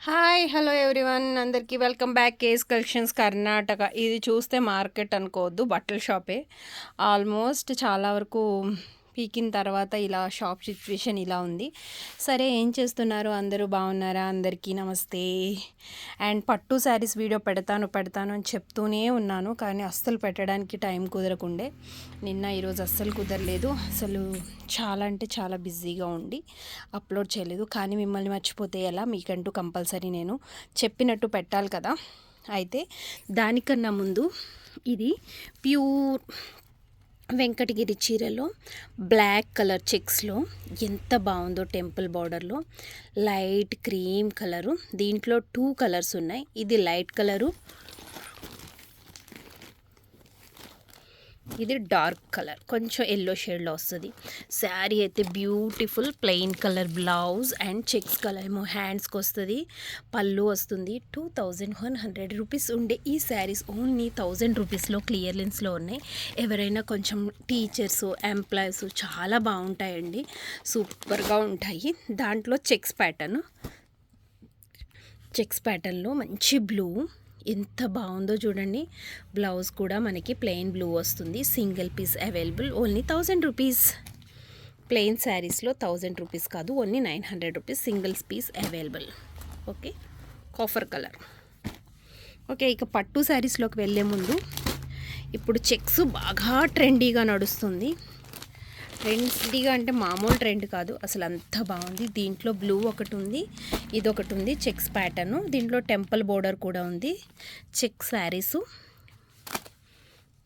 Hi hello everyone అందరికీ welcome back case collections Karnataka. ఇది చూస్తే మార్కెట్ అనుకోవద్దు, బట్టల షాపే. ఆల్మోస్ట్ చాలా వరకు పీకిన తర్వాత ఇలా షాప్ సిచ్యువేషన్ ఇలా ఉంది. సరే, ఏం చేస్తున్నారు? అందరూ బాగున్నారా? అందరికీ నమస్తే. అండ్ పట్టు శారీస్ వీడియో పెడతాను అని చెప్తూనే ఉన్నాను, కానీ అస్సలు పెట్టడానికి టైం కుదరకుండే. నిన్న ఈరోజు అస్సలు కుదరలేదు. అసలు చాలా అంటే చాలా బిజీగా ఉండి అప్లోడ్ చేయలేదు. కానీ మిమ్మల్ని మర్చిపోతే ఎలా? మీకంటూ కంపల్సరీ నేను చెప్పినట్టు పెట్టాలి కదా. అయితే దానికన్నా ముందు ఇది ప్యూర్ వెంకటగిరి చీరలో బ్లాక్ కలర్ చెక్స్లో ఎంత బాగుందో, టెంపుల్ బార్డర్లో లైట్ క్రీమ్ కలరు. దీంట్లో 2 కలర్స్ ఉన్నాయి. ఇది లైట్ కలరు, ఇది డార్క్ కలర్, కొంచెం ఎల్లో షేడ్లో వస్తుంది. శారీ అయితే beautiful plain colour blouse and checks colour ఏమో హ్యాండ్స్కి వస్తుంది. పళ్ళు వస్తుంది. 2100 రూపీస్ ఉండే ఈ శారీస్ ఓన్లీ 1000 రూపీస్లో క్లియరెన్స్లో ఉన్నాయి. ఎవరైనా కొంచెం టీచర్స్, ఎంప్లాయీస్ చాలా బాగుంటాయండి, సూపర్గా ఉంటాయి. దాంట్లో చెక్స్ ప్యాటర్న్లో మంచి బ్లూ ఎంత బాగుందో చూడండి. బ్లౌజ్ కూడా మనకి ప్లెయిన్ బ్లూ వస్తుంది. Single piece available only 1000 rupees. Plain శారీస్లో 1000 రూపీస్ కాదు, only 900 rupees singles piece available. Okay, copper colour. Okay, ఇక పట్టు శారీస్లోకి వెళ్ళే ముందు ఇప్పుడు చెక్స్ బాగా ట్రెండీగా నడుస్తుంది. ట్రెండీగా అంటే మామూలు ట్రెండ్ కాదు, అసలు అంత బాగుంది. దీంట్లో బ్లూ ఒకటి ఉంది, ఇది ఒకటి ఉంది చెక్స్ ప్యాటర్ను. దీంట్లో టెంపుల్ బోర్డర్ కూడా ఉంది. చెక్ శారీసు,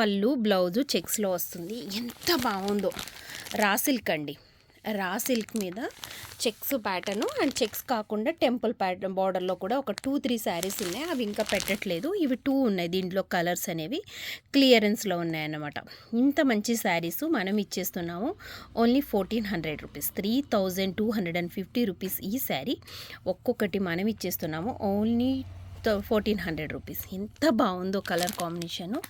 పళ్ళు బ్లౌజు చెక్స్లో వస్తుంది. ఎంత బాగుందో. రా సిల్క్ అండి, రా సిల్క్ మీద చెక్స్ ప్యాటర్ను అండ్ చెక్స్ కాకుండా టెంపుల్ ప్యాటర్న్ బార్డర్లో కూడా ఒక 2-3 శారీస్ ఉన్నాయి. అవి ఇంకా పెట్టట్లేదు. ఇవి 2 ఉన్నాయి. దీంట్లో కలర్స్ అనేవి క్లియరెన్స్లో ఉన్నాయన్నమాట. ఇంత మంచి శారీస్ మనం ఇచ్చేస్తున్నాము ఓన్లీ 1400 రూపీస్. 3250 రూపీస్ ఈ శారీ. ఒక్కొక్కటి మనం ఇచ్చేస్తున్నాము ఓన్లీ 1400 రూపీస్. ఎంత బాగుందో కలర్ కాంబినేషను.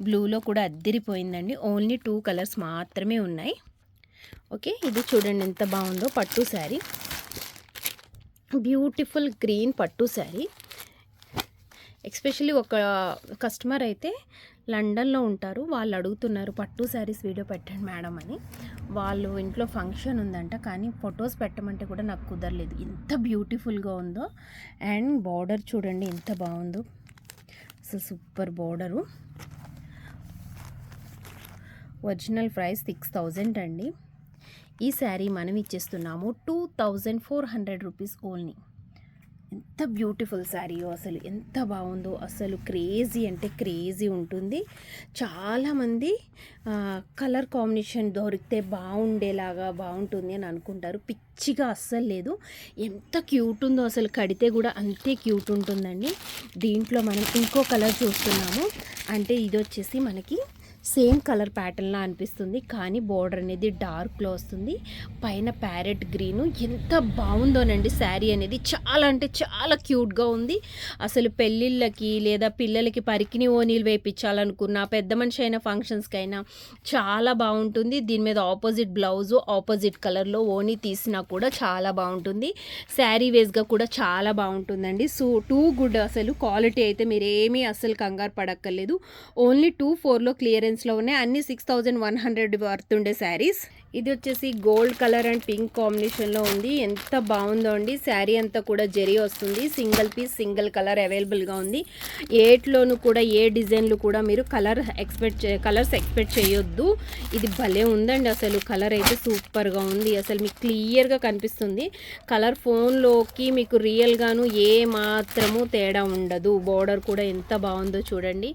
బ్లూలో కూడా అద్దిరిపోయిందండి. ఓన్లీ 2 కలర్స్ మాత్రమే ఉన్నాయి. ఓకే, ఇది చూడండి ఎంత బాగుందో పట్టు శారీ. బ్యూటిఫుల్ గ్రీన్ పట్టు శారీ. ఎస్పెషల్లీ ఒక కస్టమర్ అయితే లండన్లో ఉంటారు, వాళ్ళు అడుగుతున్నారు పట్టు శారీస్ వీడియో పెట్టండి మేడం అని. వాళ్ళు ఇంట్లో ఫంక్షన్ ఉందంట, కానీ ఫొటోస్ పెట్టమంటే కూడా నాకు కుదరలేదు. ఎంత బ్యూటిఫుల్గా ఉందో. అండ్ బార్డర్ చూడండి ఎంత బాగుందో, అసలు సూపర్ బార్డరు. ఒరిజినల్ ప్రైస్ 6000 అండి. ఈ శారీ మనం ఇచ్చేస్తున్నాము 2400 రూపీస్ ఓన్లీ. ఎంత బ్యూటిఫుల్ శారీయో, అసలు ఎంత బాగుందో. అసలు క్రేజీ అంటే క్రేజీ ఉంటుంది. చాలామంది కలర్ కాంబినేషన్ దొరికితే బాగుంటుంది అని అనుకుంటారు. పిచ్చిగా అస్సలు లేదు. ఎంత క్యూట్ ఉందో, అసలు కడితే కూడా అంతే క్యూట్ ఉంటుందండి. దీంట్లో మనం ఇంకో కలర్ చూస్తున్నాము. అంటే ఇది వచ్చేసి మనకి సేమ్ కలర్ ప్యాటర్న్లా అనిపిస్తుంది, కానీ బోర్డర్ అనేది డార్క్లో వస్తుంది. పైన ప్యారెట్ గ్రీను. ఎంత బాగుందోనండి శారీ అనేది. చాలా అంటే చాలా క్యూట్గా ఉంది. అసలు పెళ్ళిళ్ళకి లేదా పిల్లలకి పరికిని ఓనీలు వేయించాలనుకున్నా, పెద్ద మనిషి అయిన ఫంక్షన్స్కైనా చాలా బాగుంటుంది. దీని మీద ఆపోజిట్ బ్లౌజు ఆపోజిట్ కలర్లో ఓనీ తీసినా కూడా చాలా బాగుంటుంది. శారీ వేస్గా కూడా చాలా బాగుంటుందండి. So too good. అసలు క్వాలిటీ అయితే మీరేమీ అస్సలు కంగారు పడక్కర్లేదు. ఓన్లీ 2400లో క్లియరెన్స్లో ఉన్నాయి. అన్ని 6100 వర్త్ ఉండే శారీస్. ఇది వచ్చేసి గోల్డ్ కలర్ అండ్ పింక్ కాంబినేషన్లో ఉంది. ఎంత బాగుందో అండి. శారీ అంతా కూడా జరీ వస్తుంది. సింగిల్ పీస్ సింగిల్ కలర్ అవైలబుల్గా ఉంది. ఏట్లోనూ కూడా ఏ డిజైన్లు కూడా మీరు కలర్స్ ఎక్స్పెక్ట్ చేయొద్దు. ఇది భలే ఉందండి. అసలు కలర్ అయితే సూపర్గా ఉంది. అసలు మీకు క్లియర్గా కనిపిస్తుంది కలర్. ఫోన్లోకి మీకు రియల్గాను ఏ మాత్రము తేడా ఉండదు. బోర్డర్ కూడా ఎంత బాగుందో చూడండి.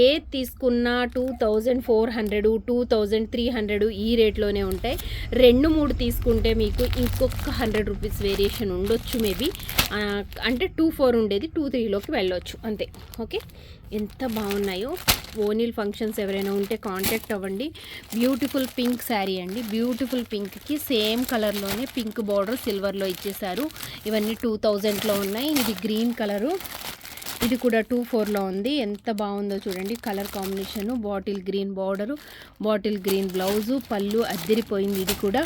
ఏ తీసుకున్నా 2400 2300 ఈ రేట్లోనే ఉంటాయి. 2-3 తీసుకుంటే మీకు ఇంకొక 100 రూపీస్ వేరియేషన్ ఉండొచ్చు మేబీ. అంటే 24 ఉండేది 23లోకి వెళ్ళొచ్చు అంతే. ఓకే, ఎంత బాగున్నాయో. ఓనీల్ ఫంక్షన్స్ ఎవరైనా ఉంటే కాంటాక్ట్ అవ్వండి. బ్యూటిఫుల్ పింక్ శారీ అండి. బ్యూటిఫుల్ పింక్కి సేమ్ కలర్లోనే పింక్ బార్డర్ సిల్వర్లో ఇచ్చేసారు. ఇవన్నీ 2000లో ఉన్నాయి. ఇది గ్రీన్ కలరు, ఇది కూడా 24లో ఉంది. ఎంత బాగుందో చూడండి colour combination. Bottle green border, bottle green blouse, పళ్ళు అద్దిరిపోయింది ఇది కూడా.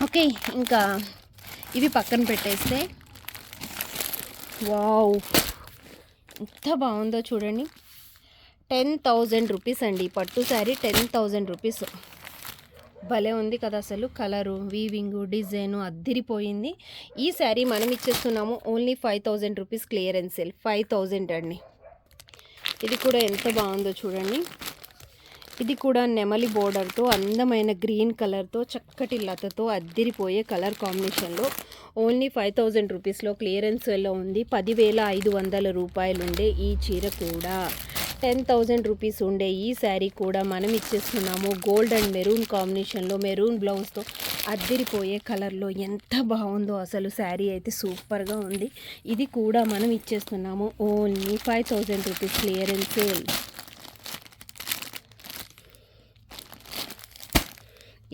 ఓకే, ఇంకా ఇవి పక్కన పెట్టేస్తే వావ్, ఎంత బాగుందో చూడండి. 10,000 రూపీస్ అండి పట్టు శారీ. 10,000 రూపీస్. భలే ఉంది కదా అసలు. కలరు, వీవింగు, డిజైను అద్దిరిపోయింది. ఈ శారీ మనం ఇచ్చేస్తున్నాము ఓన్లీ 5,000 రూపీస్ క్లియరెన్స్ సేల్. 5,000 అండి. ఇది కూడా ఎంత బాగుందో చూడండి. ఇది కూడా నెమలి బోర్డర్తో అందమైన గ్రీన్ కలర్తో చక్కటి లతతో అద్దిరిపోయే కలర్ కాంబినేషన్లో ఓన్లీ 5,000 రూపీస్లో క్లియరెన్స్ సేల్లో ఉంది. 10,500 రూపాయలు ఉండే ఈ చీర కూడా 10,000 రూపీస్ ఉండే ఈ శారీ కూడా మనం ఇచ్చేస్తున్నాము గోల్డ్ అండ్ మెరూన్ కాంబినేషన్లో, మెరూన్ బ్లౌజ్తో అద్దిరిపోయే కలర్లో. ఎంత బాగుందో అసలు. శారీ అయితే సూపర్గా ఉంది. ఇది కూడా మనం ఇచ్చేస్తున్నాము ఓన్లీ 5,000 రూపీస్ క్లియరెన్స్ సేల్.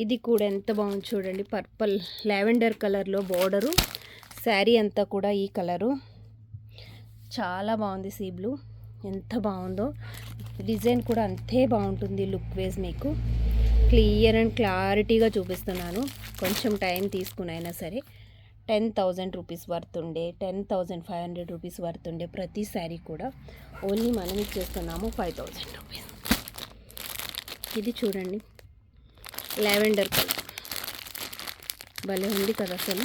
ఇది కూడా ఎంత బాగుంది చూడండి. పర్పుల్ లావెండర్ కలర్లో బోర్డరు, శారీ అంతా కూడా ఈ కలరు. చాలా బాగుంది. సీ బ్లూ ఎంత బాగుందో. డిజైన్ కూడా అంతే బాగుంటుంది. లుక్ వేస్ మీకు క్లియర్ అండ్ క్లారిటీగా చూపిస్తున్నాను. కొంచెం టైం తీసుకుని అయినా సరే 10,000 రూపీస్ వర్త్ ఉండే, 10,500 రూపీస్ వర్త్ ఉండే ప్రతి శారీ కూడా ఓన్లీ మనం ఇచ్చేస్తున్నాము 5,000 రూపీస్. ఇది చూడండి లావెండర్ కలర్. భలే ఉంది కదా అసలు.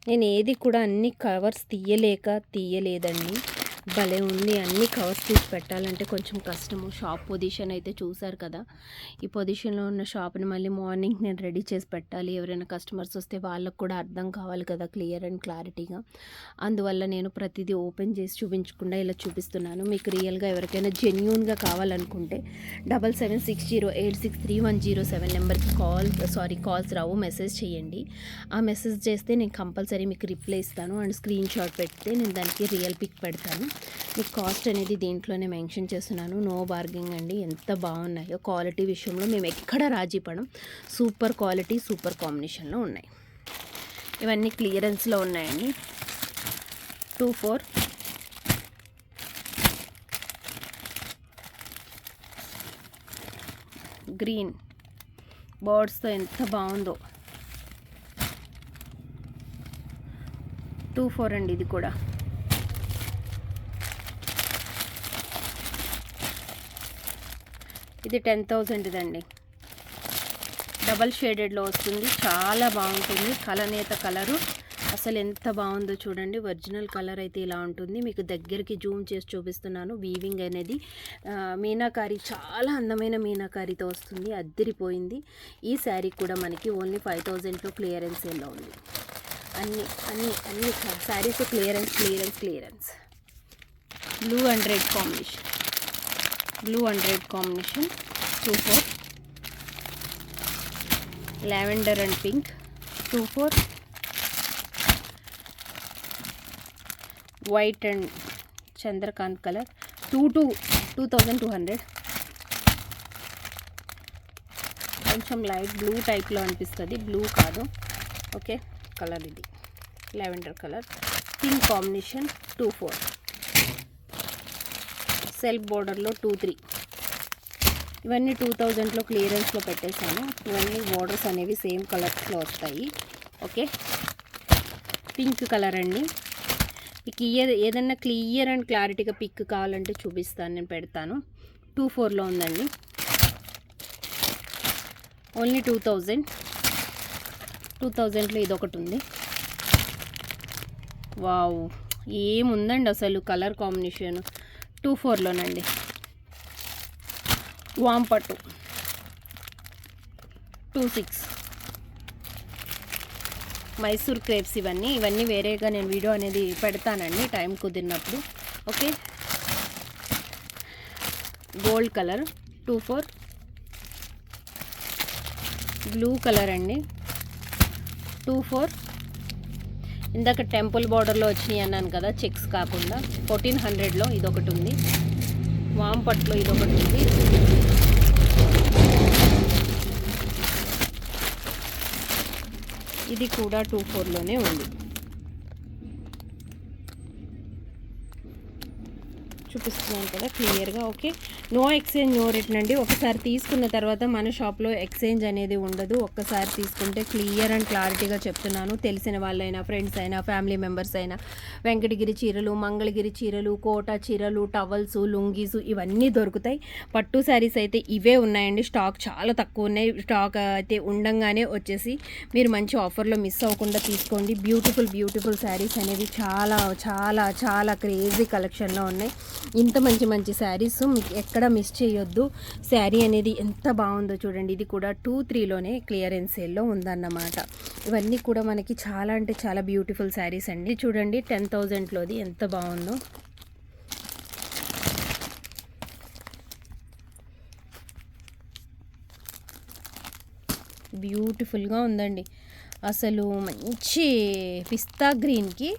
నేను ఏది కూడా అన్ని కవర్స్ తీయలేదండి. భలే ఉంది. అన్ని కవర్స్ తీసి పెట్టాలంటే కొంచెం కష్టము. షాప్ పొజిషన్ అయితే చూసారు కదా. ఈ పొజిషన్లో ఉన్న షాప్ని మళ్ళీ మార్నింగ్ నేను రెడీ చేసి పెట్టాలి. ఎవరైనా కస్టమర్స్ వస్తే వాళ్ళకు కూడా అర్థం కావాలి కదా క్లియర్ అండ్ క్లారిటీగా. అందువల్ల నేను ప్రతిదీ ఓపెన్ చేసి చూపించకుండా ఇలా చూపిస్తున్నాను. మీకు రియల్గా ఎవరికైనా జెన్యూన్గా కావాలనుకుంటే 7760863107 నెంబర్కి కాల్స్ రావు, మెసేజ్ చేయండి. ఆ మెసేజ్ చేస్తే నేను కంపల్సరీ మీకు రిప్లై ఇస్తాను. అండ్ స్క్రీన్ షాట్ పెడితే నేను దానికి రియల్ పిక్ పెడతాను. మీకు కాస్ట్ అనేది దీంట్లోనే మెన్షన్ చేస్తున్నాను. నో బార్గింగ్ అండి. ఎంత బాగున్నాయో క్వాలిటీ విషయంలో మేము ఎక్కడ రాజీ పడం. సూపర్ క్వాలిటీ, సూపర్ కాంబినేషన్లో ఉన్నాయి. ఇవన్నీ క్లియరెన్స్లో ఉన్నాయండి. 24 గ్రీన్ బర్డ్స్తో ఎంత బాగుందో. 24 అండి. ఇది కూడా ఇది 10,000 ఇదండి. డబల్ షేడెడ్లో వస్తుంది. చాలా బాగుంటుంది. కలనేత కలరు అసలు ఎంత బాగుందో చూడండి. ఒరిజినల్ కలర్ అయితే ఇలా ఉంటుంది. మీకు దగ్గరికి జూమ్ చేసి చూపిస్తున్నాను. వీవింగ్ అనేది మీనాకారి, చాలా అందమైన మీనాకారితో వస్తుంది. అద్దిరిపోయింది. ఈ శారీ కూడా మనకి ఓన్లీ 5,000లో క్లియరెన్స్ సేల్లో ఉంది. అన్ని saris clearance. Blue and red combination. 24 lavender and pink. 24 white and Chandrakant colour. 2,200. కొంచెం లైట్ బ్లూ టైప్లో అనిపిస్తుంది. బ్లూ కాదు, ఓకే. కలర్ ఇది lavender colour. Pink combination. 24 self బోర్డర్లో 23. ఇవన్నీ 2,000లో క్లియరెన్స్లో పెట్టేశాను. ఇవన్నీ బోర్డర్స్ అనేవి సేమ్ కలర్స్లో వస్తాయి, ఓకే. పింక్ కలర్ అండి. మీకు ఏదన్నా క్లియర్ అండ్ క్లారిటీగా పిక్ కావాలంటే చూపిస్తాను, నేను పెడతాను. 24లో ఉందండి. ఓన్లీ 2,000లో ఇదొకటి ఉంది. వావ్, ఏముందండి అసలు కలర్ కాంబినేషన్. 24లోనండి. వామ్ పట్టు 26. మైసూర్ క్రేప్స్. ఇవన్నీ వేరేగా నేను వీడియో అనేది పెడతానండి టైం కుదిరినప్పుడు, okay. Gold colour 24. Blue colour అండి 24. ఇందాక టెంపుల్ బార్డర్లో వచ్చినాయి అన్నాను కదా, చెక్స్ కాకుండా. 1400లో ఇదొకటి ఉంది. వామ్ పట్లో ఇదొకటి ఉంది. ఇది కూడా 24లోనే ఉంది. చూపిస్తున్నాను కదా క్లియర్గా. Okay, no exchange no return అండి. ఒకసారి తీసుకున్న తర్వాత మన షాప్లో ఎక్స్చేంజ్ అనేది ఉండదు. ఒక్కసారి తీసుకుంటే క్లియర్ అండ్ క్లారిటీగా చెప్తున్నాను. తెలిసిన వాళ్ళైనా, ఫ్రెండ్స్ అయినా, ఫ్యామిలీ మెంబర్స్ అయినా వెంకటగిరి చీరలు, మంగళగిరి చీరలు, కోట చీరలు, టవల్స్, లుంగీసు ఇవన్నీ దొరుకుతాయి. పట్టు శారీస్ అయితే ఇవే ఉన్నాయండి. స్టాక్ చాలా తక్కువ ఉన్నాయి. స్టాక్ అయితే ఉండంగానే వచ్చేసి మీరు మంచి ఆఫర్లో మిస్ అవ్వకుండా తీసుకోండి. బ్యూటిఫుల్ శారీస్ అనేవి చాలా చాలా చాలా క్రేజీ కలెక్షన్లో ఉన్నాయి. ఇంత మంచి శారీస్ మీకు ఎక్కడ మిస్ చేయొద్దు. శారీ అనేది ఎంత బాగుందో చూడండి. ఇది కూడా 2-3లోనే క్లియరెన్స్ సేల్లో ఉందన్నమాట. ఇవన్నీ కూడా మనకి చాలా అంటే చాలా బ్యూటిఫుల్ శారీస్ అండి. చూడండి 10,000లోది ఎంత బాగుందో. బ్యూటిఫుల్గా ఉందండి. అసలు మంచి పిస్తా గ్రీన్కి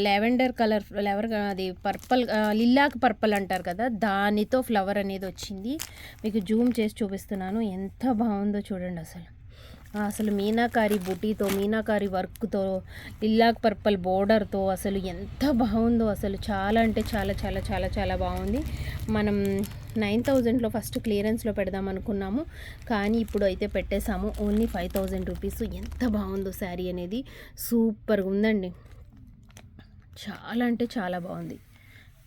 లెవెండర్ కలర్ ఫ్లవర్, అది పర్పల్, లిల్లాక్ పర్పల్ అంటారు కదా, దానితో ఫ్లవర్ అనేది వచ్చింది. మీకు జూమ్ చేసి చూపిస్తున్నాను. ఎంత బాగుందో చూడండి. అసలు మీనాకారి బుటీతో, మీనాకారి వర్క్తో, లిల్లాక్ పర్పల్ బోర్డర్తో అసలు ఎంత బాగుందో. అసలు చాలా అంటే చాలా చాలా చాలా చాలా బాగుంది. మనం 9,000లో ఫస్ట్ క్లియరెన్స్లో పెడదాం అనుకున్నాము, కానీ ఇప్పుడు అయితే పెట్టేశాము. Only 5,000 rupees. ఎంత బాగుందో శారీ అనేది. సూపర్గా ఉందండి. చాలా అంటే చాలా బాగుంది.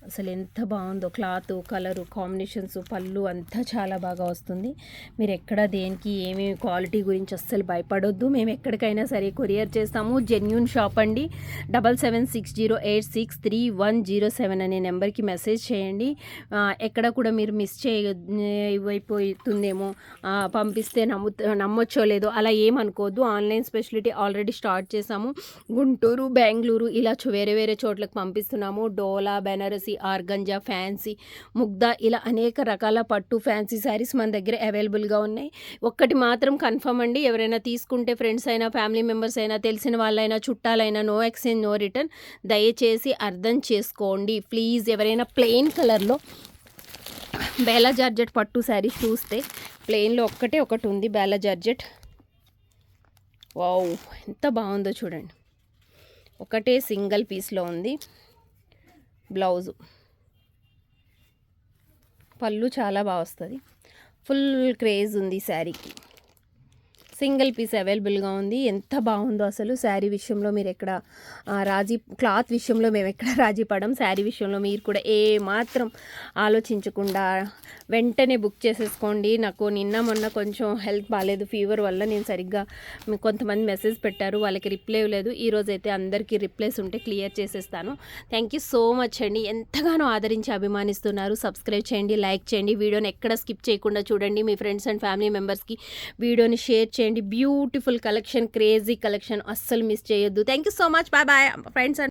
అసలు ఎంత బాగుందో. క్లాత్, కలరు, కాంబినేషన్స్, పళ్ళు అంతా చాలా బాగా వస్తుంది. మీరు ఎక్కడ దేనికి ఏమేమి క్వాలిటీ గురించి అస్సలు భయపడొద్దు. మేము ఎక్కడికైనా సరే కొరియర్ చేస్తాము. జెన్యూన్ షాప్ అండి. 7760863107 అనే నెంబర్కి మెసేజ్ చేయండి. ఎక్కడ కూడా మీరు మిస్ అయిపోతుందేమో, పంపిస్తే నమ్మొచ్చో లేదో అలా ఏమనుకోవద్దు. ఆన్లైన్ స్పెషలిటీ ఆల్రెడీ స్టార్ట్ చేసాము. గుంటూరు, బెంగళూరు ఇలా వేరే చోట్లకు పంపిస్తున్నాము. డోలా, బెనారసి, ఆర్గంజా, ఫ్యాన్సీ, ముగ్ధా ఇలా అనేక రకాల పట్టు ఫ్యాన్సీ శారీస్ మన దగ్గర అవైలబుల్గా ఉన్నాయి. ఒక్కటి మాత్రం కన్ఫర్మ్ అండి, ఎవరైనా తీసుకుంటే ఫ్రెండ్స్ అయినా, ఫ్యామిలీ మెంబర్స్ అయినా, తెలిసిన వాళ్ళైనా, చుట్టాలైనా, నో ఎక్స్చేంజ్ నో రిటర్న్. దయచేసి అర్థం చేసుకోండి ప్లీజ్. ఎవరైనా ప్లెయిన్ కలర్లో బేలా జార్జెట్ పట్టు శారీస్ చూస్తే ప్లెయిన్లో ఒకటి ఉంది బేలా జార్జెట్. వావ్, ఎంత బాగుందో చూడండి. ఒకటే సింగిల్ పీస్లో ఉంది. బ్లౌజు, పళ్ళు చాలా బాగా వస్తుంది. ఫుల్ క్రేజ్ ఉంది శారీకి. సింగిల్ పీస్ అవైలబుల్గా ఉంది. ఎంత బాగుందో అసలు. శారీ విషయంలో మీరు ఎక్కడ క్లాత్ విషయంలో మేము ఎక్కడ రాజీ పడం. శారీ విషయంలో మీరు కూడా ఏ మాత్రం ఆలోచించకుండా వెంటనే బుక్ చేసేసుకోండి. నాకు నిన్న మొన్న కొంచెం హెల్త్ బాగాలేదు, ఫీవర్ వల్ల నేను సరిగ్గా కొంతమంది మెసేజ్ పెట్టారు, వాళ్ళకి రిప్లై లేదు. ఈరోజు అయితే అందరికీ రిప్లైస్ ఉంటే క్లియర్ చేసేస్తాను. థ్యాంక్ యూ సో మచ్ అండి. ఎంతగానో ఆదరించి అభిమానిస్తున్నారు. సబ్స్క్రైబ్ చేయండి, లైక్ చేయండి, వీడియోని ఎక్కడ స్కిప్ చేయకుండా చూడండి. మీ ఫ్రెండ్స్ అండ్ ఫ్యామిలీ మెంబర్స్కి వీడియోని షేర్ చేయండి. బ్యూటిఫుల్ కలెక్షన్, క్రేజీ కలెక్షన్, అస్సలు మిస్ చేయొద్దు. Thank you so much. Bye bye friends.